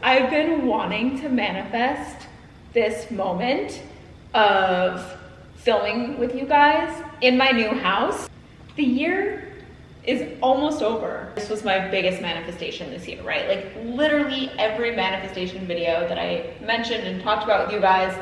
I've been wanting to manifest this moment of filming with you guys in my new house. The year is almost over. This was my biggest manifestation this year, right? Like literally every manifestation video that I mentioned and talked about with you guys,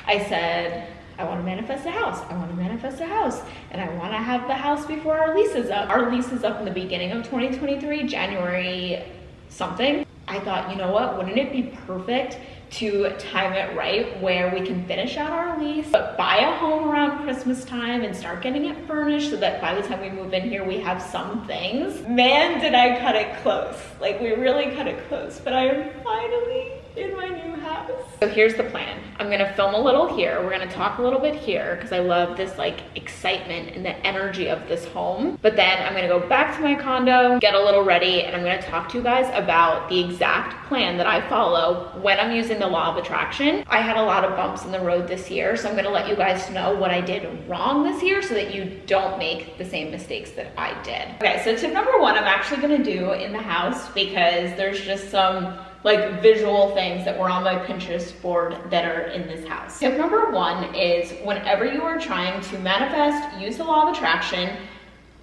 I said, I want to manifest a house. I want to manifest a house. And I want to have the house before our lease is up. Our lease is up in the beginning of 2023, January something. I thought, you know what? Wouldn't it be perfect to time it right where we can finish out our lease, but buy a home around Christmas time and start getting it furnished so that by the time we move in here, we have some things. Man, did I cut it close. Like we really cut it close, but I am finally in my new house. So here's the plan. I'm gonna film a little here. We're gonna talk a little bit here because I love this like excitement and the energy of this home. But then I'm gonna go back to my condo, get a little ready, and I'm gonna talk to you guys about the exact plan that I follow when I'm using the law of attraction. I had a lot of bumps in the road this year, so I'm gonna let you guys know what I did wrong this year so that you don't make the same mistakes that I did. Okay, so tip number one, I'm actually gonna do in the house because there's just some like visual things that were on my Pinterest board that are in this house. Tip number one is whenever you are trying to manifest, use the law of attraction.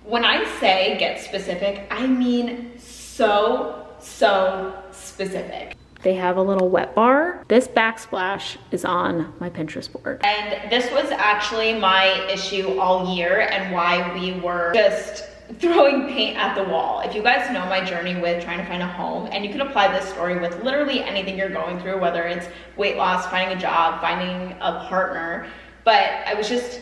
When I say get specific, I mean so specific. They have a little wet bar. This backsplash is on my Pinterest board. And this was actually my issue all year and why we were just throwing paint at the wall. If you guys know my journey with trying to find a home, and you can apply this story with literally anything you're going through, whether it's weight loss, finding a job, finding a partner, but I was just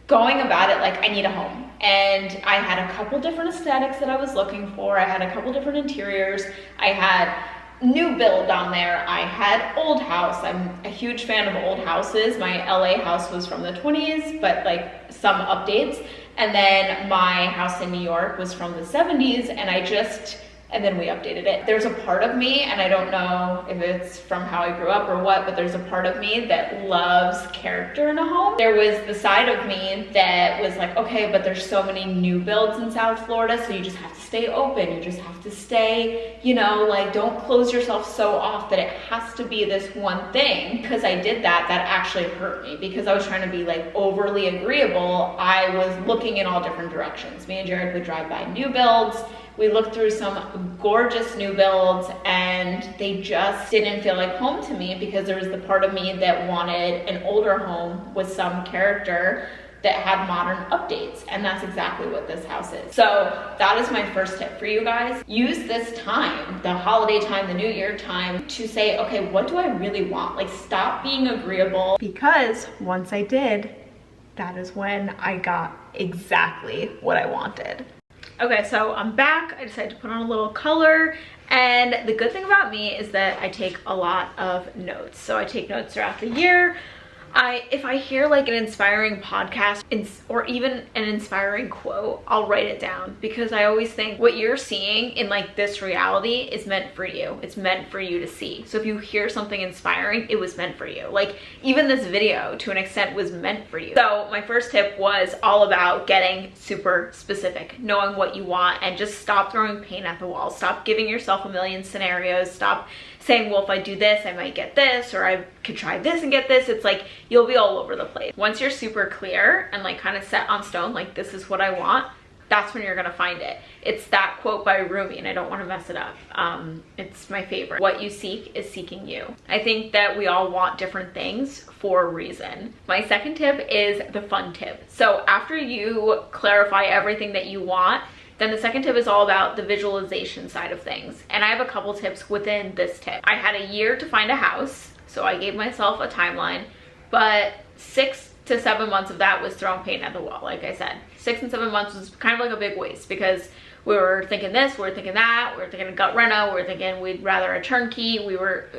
going about it like I need a home. And I had a couple different aesthetics that I was looking for. I had a couple different interiors. I had new build down there. I had old house. I'm a huge fan of old houses. My LA house was from the 20s, but like some updates. And then my house in New York was from the 70s, and then we updated it. There's a part of me, and I don't know if it's from how I grew up or what, but there's a part of me that loves character in a home. There was the side of me that was like, okay, but there's so many new builds in South Florida, so you just have to stay open. You just have to stay, you know, like don't close yourself so off that it has to be this one thing. Because I did that, that actually hurt me because I was trying to be like overly agreeable. I was looking in all different directions. Me and Jared would drive by new builds. We looked through some gorgeous new builds and they just didn't feel like home to me because there was the part of me that wanted an older home with some character that had modern updates, and that's exactly what this house is. So that is my first tip for you guys. Use this time, the holiday time, the New Year time, to say, okay, what do I really want? Like stop being agreeable, because once I did, that is when I got exactly what I wanted. Okay, so I'm back. I decided to put on a little color, and the good thing about me is that I take a lot of notes. So I take notes throughout the year. If I hear like an inspiring podcast or even an inspiring quote, I'll write it down, because I always think what you're seeing in like this reality is meant for you. It's meant for you to see. So if you hear something inspiring, it was meant for you. Like even this video to an extent was meant for you. So my first tip was all about getting super specific, knowing what you want, and just stop throwing paint at the wall. Stop giving yourself a million scenarios. Stop saying, well, if I do this, I might get this, or I could try this and get this. It's like, you'll be all over the place. Once you're super clear and like kind of set on stone, like this is what I want, that's when you're gonna find it. It's that quote by Rumi, and I don't wanna mess it up. It's my favorite. What you seek is seeking you. I think that we all want different things for a reason. My second tip is the fun tip. So after you clarify everything that you want, then the second tip is all about the visualization side of things. And I have a couple tips within this tip. I had a year to find a house, so I gave myself a timeline, but 6 to 7 months of that was throwing paint at the wall, like I said. 6 and 7 months was kind of like a big waste because we were thinking this, we were thinking that, we were thinking a gut reno, we were thinking we'd rather a turnkey, we were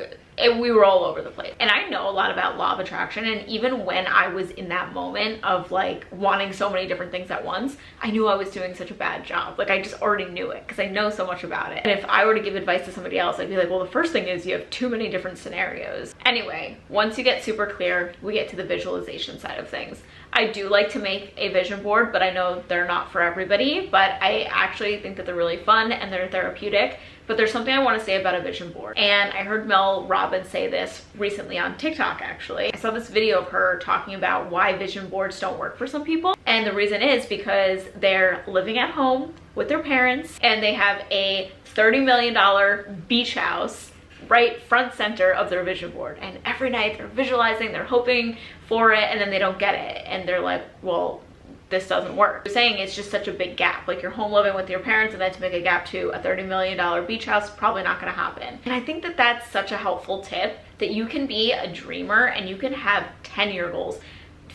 all over the place. And I know a lot about law of attraction, and even when I was in that moment of like wanting so many different things at once, I knew I was doing such a bad job. Like I just already knew it because I know so much about it. And if I were to give advice to somebody else, I'd be like, well, the first thing is you have too many different scenarios. Anyway, once you get super clear, we get to the visualization side of things. I do like to make a vision board, but I know they're not for everybody, but I actually think that they're really fun and they're therapeutic. but there's something I want to say about a vision board. And I heard Mel Robbins say this recently on TikTok, actually. I saw this video of her talking about why vision boards don't work for some people. And the reason is because they're living at home with their parents and they have a $30 million beach house right front center of their vision board. And every night they're visualizing, they're hoping for it, and then they don't get it. And they're like, well, this doesn't work. You're saying it's just such a big gap. Like, you're home living with your parents, and then to make a gap to a $30 million beach house, probably not gonna happen. And I think that that's such a helpful tip, that you can be a dreamer and you can have 10-year goals,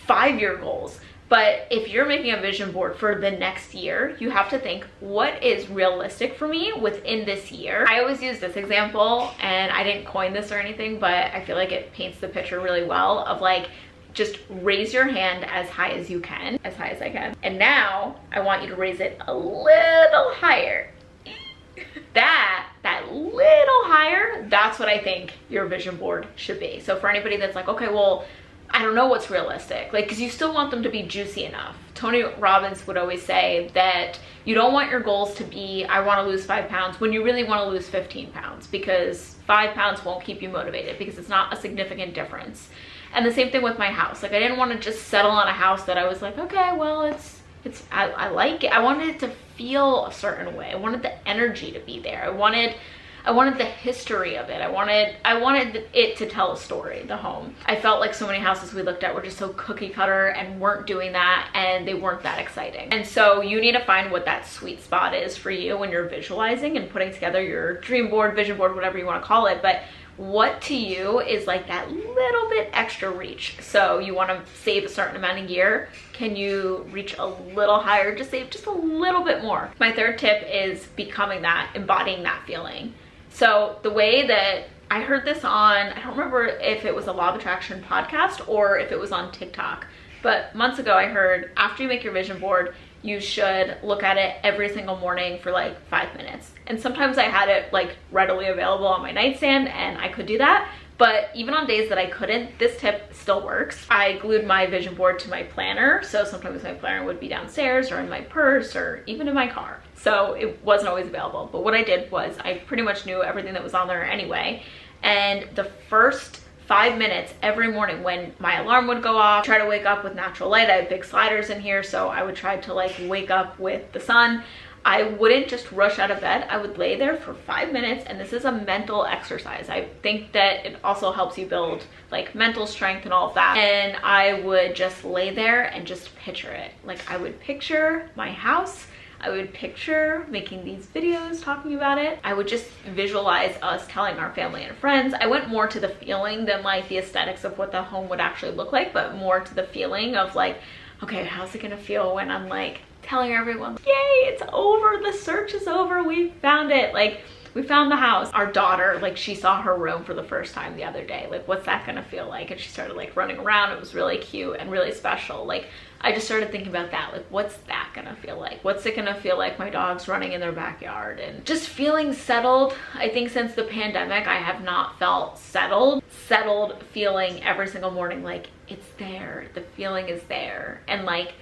5-year goals. But if you're making a vision board for the next year, you have to think, what is realistic for me within this year? I always use this example, and I didn't coin this or anything, but I feel like it paints the picture really well of like, just raise your hand as high as you can, as high as I can. And now I want you to raise it a little higher. that little higher, that's what I think your vision board should be. So for anybody that's like, okay, well, I don't know what's realistic, like, because you still want them to be juicy enough. Tony Robbins would always say that you don't want your goals to be, I want to lose 5 pounds, when you really want to lose 15 pounds, because 5 pounds won't keep you motivated, because it's not a significant difference. And the same thing with my house. Like, I didn't want to just settle on a house that I was like, okay, well, I like it. I wanted it to feel a certain way. I wanted the energy to be there. I wanted the history of it. I wanted it to tell a story, the home. I felt like so many houses we looked at were just so cookie cutter and weren't doing that, and they weren't that exciting. And so you need to find what that sweet spot is for you when you're visualizing and putting together your dream board, vision board, whatever you want to call it. But what to you is like that little bit extra reach? So you want to save a certain amount a year. Can you reach a little higher? Just save just a little bit more. My third tip is becoming that, embodying that feeling. So the way that I heard this on, I don't remember if it was a Law of Attraction podcast or if it was on TikTok, but months ago I heard, after you make your vision board, you should look at it every single morning for like 5 minutes. And sometimes I had it like readily available on my nightstand and I could do that. But even on days that I couldn't, this tip still works. I glued my vision board to my planner. So sometimes my planner would be downstairs or in my purse or even in my car. So it wasn't always available. But what I did was I pretty much knew everything that was on there anyway. And the first 5 minutes every morning when my alarm would go off, try to wake up with natural light. I have big sliders in here, so I would try to like wake up with the sun. I wouldn't just rush out of bed. I would lay there for 5 minutes, and this is a mental exercise. I think that it also helps you build like mental strength and all of that. And I would just lay there and just picture it. Like, I would picture my house. I would picture making these videos talking about it. I would just visualize us telling our family and friends. I went more to the feeling than like the aesthetics of what the home would actually look like, but more to the feeling of like, okay, how's it gonna feel when I'm like telling everyone, yay, it's over, the search is over, we found it, like, we found the house. Our daughter, like, she saw her room for the first time the other day. Like, what's that gonna feel like? And she started like running around. It was really cute and really special. Like, I just started thinking about that. Like, what's that gonna feel like? What's it gonna feel like my dog's running in their backyard? And just feeling settled. I think since the pandemic, I have not felt settled feeling every single morning. Like, it's there, the feeling is there. And like,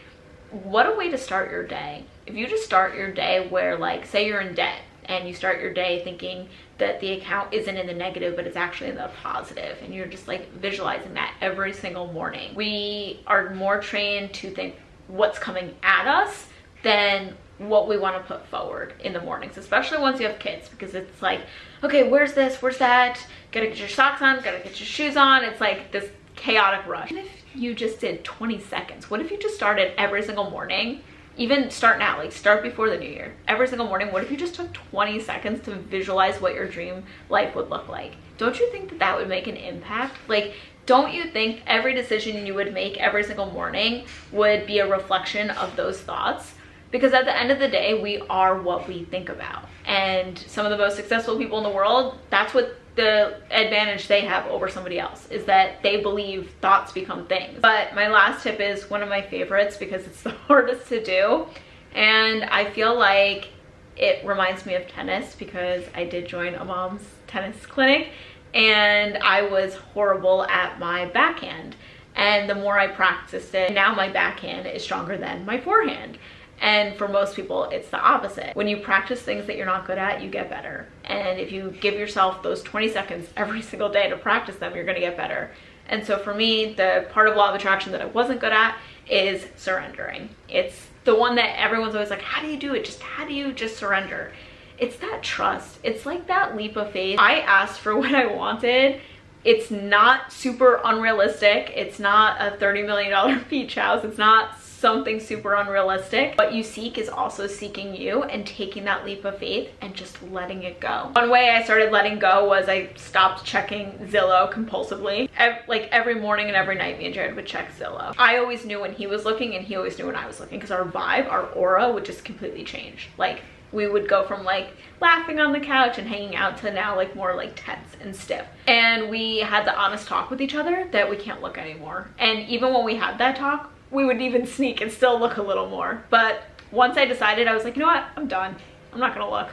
what a way to start your day. If you just start your day where, like, say you're in debt, and you start your day thinking that the account isn't in the negative, but it's actually in the positive, and you're just like visualizing that every single morning. We are more trained to think what's coming at us than what we want to put forward in the mornings, especially once you have kids, because it's like, okay, where's this, where's that, gotta get your socks on, gotta get your shoes on. It's like this chaotic rush. And if you just did 20 seconds, what if you just started every single morning? Even start now, like start before the new year. Every single morning, what if you just took 20 seconds to visualize what your dream life would look like? Don't you think that that would make an impact? Like, don't you think every decision you would make every single morning would be a reflection of those thoughts? Because at the end of the day, we are what we think about. And some of the most successful people in the world, that's what the advantage they have over somebody else, is that they believe thoughts become things. But my last tip is one of my favorites because it's the hardest to do. And I feel like it reminds me of tennis because I did join a mom's tennis clinic and I was horrible at my backhand. And the more I practiced it, now my backhand is stronger than my forehand. And for most people, it's the opposite. When you practice things that you're not good at, you get better. And if you give yourself those 20 seconds every single day to practice them, you're gonna get better. And so for me, the part of law of attraction that I wasn't good at is surrendering. It's the one that everyone's always like, how do you do it? How do you just surrender? It's that trust. It's like that leap of faith. I asked for what I wanted. It's not super unrealistic. It's not a $30 million beach house. It's not something super unrealistic. What you seek is also seeking you and taking that leap of faith and just letting it go. One way I started letting go was I stopped checking Zillow compulsively. Like every morning and every night, me and Jared would check Zillow. I always knew when he was looking and he always knew when I was looking, because our vibe, our aura would just completely change. Like we would go from like laughing on the couch and hanging out to now like more like tense and stiff. And we had the honest talk with each other that we can't look anymore. And even when we had that talk, we would even sneak and still look a little more. But once I decided, I was like, you know what? I'm done. I'm not gonna look.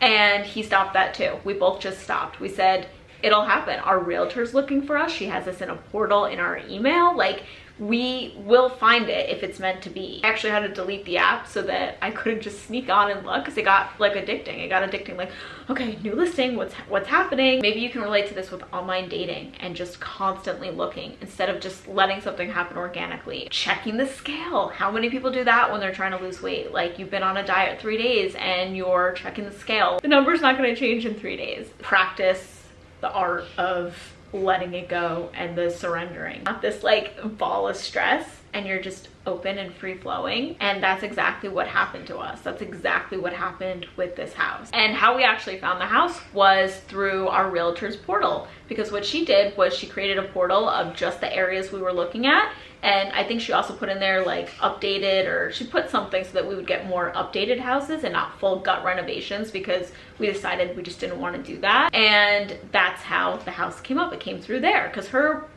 And he stopped that too. We both just stopped. We said, it'll happen. Our realtor's looking for us. She has us in a portal in our email. Like, we will find it if it's meant to be. I actually had to delete the app so that I couldn't just sneak on and look, because it got like addicting. It got addicting, like, okay, new listing, what's happening? Maybe you can relate to this with online dating and just constantly looking instead of just letting something happen organically. Checking the scale. How many people do that when they're trying to lose weight? Like, you've been on a diet 3 days and you're checking the scale. The number's not gonna change in 3 days. Practice the art of letting it go and the surrendering. Not this like ball of stress, and you're just open and free flowing. And that's exactly what happened to us. That's exactly what happened with this house. And how we actually found the house was through our realtor's portal, because what she did was she created a portal of just the areas we were looking at. And I think she also put in there like updated, or she put something so that we would get more updated houses and not full gut renovations, because we decided we just didn't want to do that. And that's how the house came up. It came through there, because her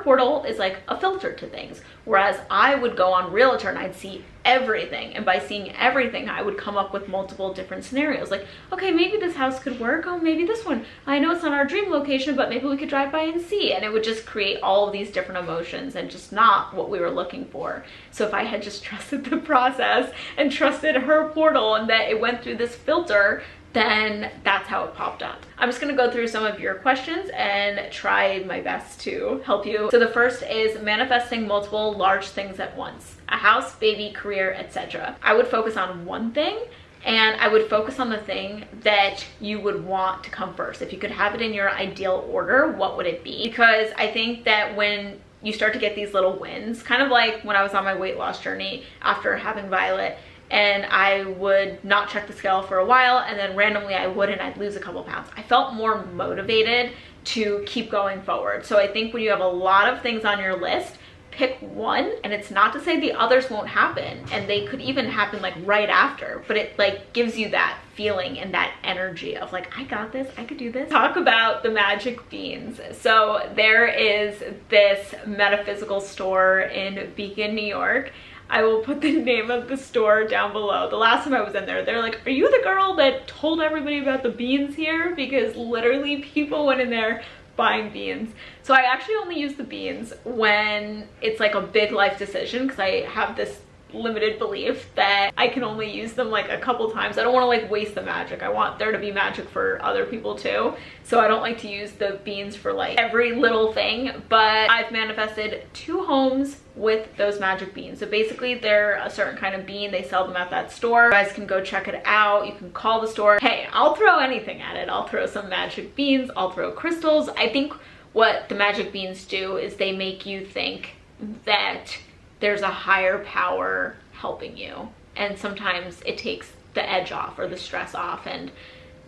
portal is like a filter to things, whereas I would go on Realtor and I'd see everything, and by seeing everything I would come up with multiple different scenarios, like, okay, maybe this house could work. Oh, maybe this one, I know it's not our dream location, but maybe we could drive by and see. And it would just create all of these different emotions and just not what we were looking for. So if I had just trusted the process and trusted her portal and that it went through this filter, then that's how it popped up. I'm just gonna go through some of your questions and try my best to help you. So the first is manifesting multiple large things at once: a house, baby, career, etc. I would focus on one thing, and I would focus on the thing that you would want to come first. If you could have it in your ideal order, what would it be? Because I think that when you start to get these little wins, kind of like when I was on my weight loss journey after having Violet, and I would not check the scale for a while, and then randomly I would, and I'd lose a couple pounds. I felt more motivated to keep going forward. So I think when you have a lot of things on your list, pick one. And it's not to say the others won't happen, and they could even happen like right after, but it like gives you that feeling and that energy of like, I got this, I could do this. Talk about the magic beans. So there is this metaphysical store in Beacon, New York. I will put the name of the store down below. The last time I was in there, they're like, are you the girl that told everybody about the beans here? Because literally people went in there buying beans. So I actually only use the beans when it's like a big life decision, because I have this limited belief that I can only use them like a couple times. I don't want to like waste the magic. I want there to be magic for other people too. So I don't like to use the beans for like every little thing, but I've manifested 2 homes with those magic beans. So basically they're a certain kind of bean. They sell them at that store. You guys can go check it out. You can call the store. Hey, I'll throw anything at it. I'll throw some magic beans. I'll throw crystals. I think what the magic beans do is they make you think that there's a higher power helping you, and sometimes it takes the edge off or the stress off, and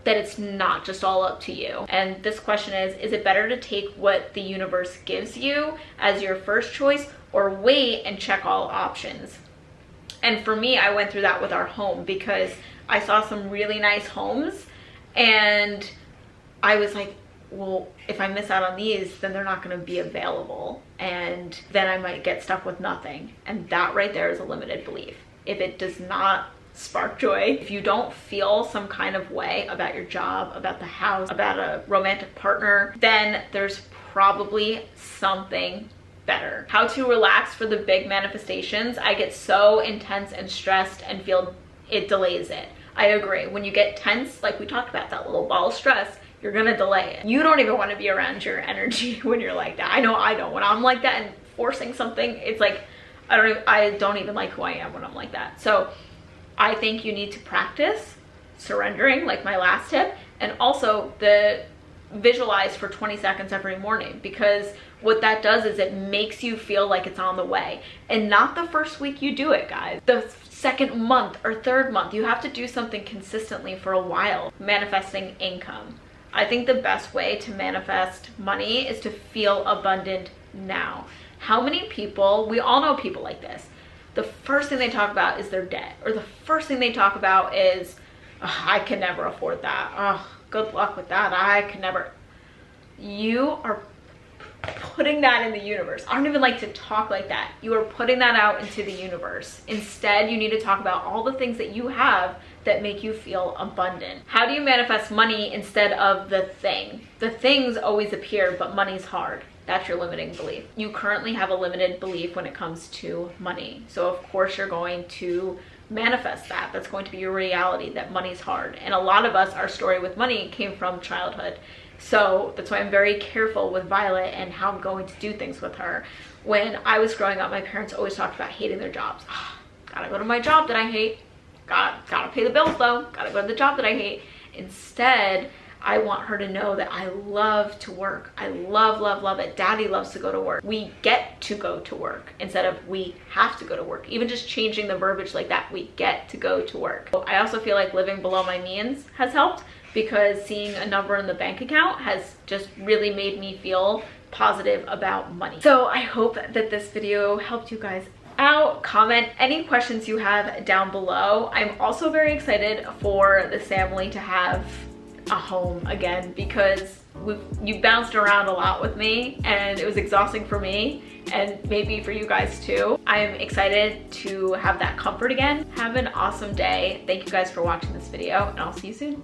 that it's not just all up to you. And this question is it better to take what the universe gives you as your first choice, or wait and check all options? And for me, I went through that with our home, because I saw some really nice homes and I was like, well, if I miss out on these, then they're not going to be available, and then I might get stuck with nothing. And that right there is a limited belief. If it does not spark joy, if you don't feel some kind of way about your job, about the house, about a romantic partner, then there's probably something better. How to relax for the big manifestations. I get so intense and stressed and feel it delays it. I agree. When you get tense, like we talked about, that little ball of stress, you're gonna delay it. You don't even want to be around your energy when you're like that. I know I don't. When I'm like that and forcing something, it's like, I don't even like who I am when I'm like that. So I think you need to practice surrendering, like my last tip, and also the visualize for 20 seconds every morning, because what that does is it makes you feel like it's on the way. And not the first week you do it, guys. The second month or third month, you have to do something consistently for a while. Manifesting income. I think the best way to manifest money is to feel abundant now. How many people, we all know people like this, the first thing they talk about is their debt, or the first thing they talk about is, oh, I can never afford that. Oh, good luck with that. I can never. You are putting that in the universe. I don't even like to talk like that. You are putting that out into the universe. Instead, you need to talk about all the things that you have that make you feel abundant. How do you manifest money instead of the thing? The things always appear, but money's hard. That's your limiting belief. You currently have a limited belief when it comes to money. So of course you're going to manifest that. That's going to be your reality, that money's hard. And a lot of us, our story with money came from childhood. So that's why I'm very careful with Violet and how I'm going to do things with her. When I was growing up, my parents always talked about hating their jobs. Gotta go to my job that I hate. Gotta pay the bills though. Gotta go to the job that I hate. Instead, I want her to know that I love to work. I love it. Daddy loves to go to work. We get to go to work instead of we have to go to work. Even just changing the verbiage like that, we get to go to work. I also feel like living below my means has helped, because seeing a number in the bank account has just really made me feel positive about money. So I hope that this video helped you guys out. Comment any questions you have down below. I'm also very excited for this family to have a home again, because you bounced around a lot with me and it was exhausting for me, and maybe for you guys too. I'm excited to have that comfort again. Have an awesome day. Thank you guys for watching this video, and I'll see you soon.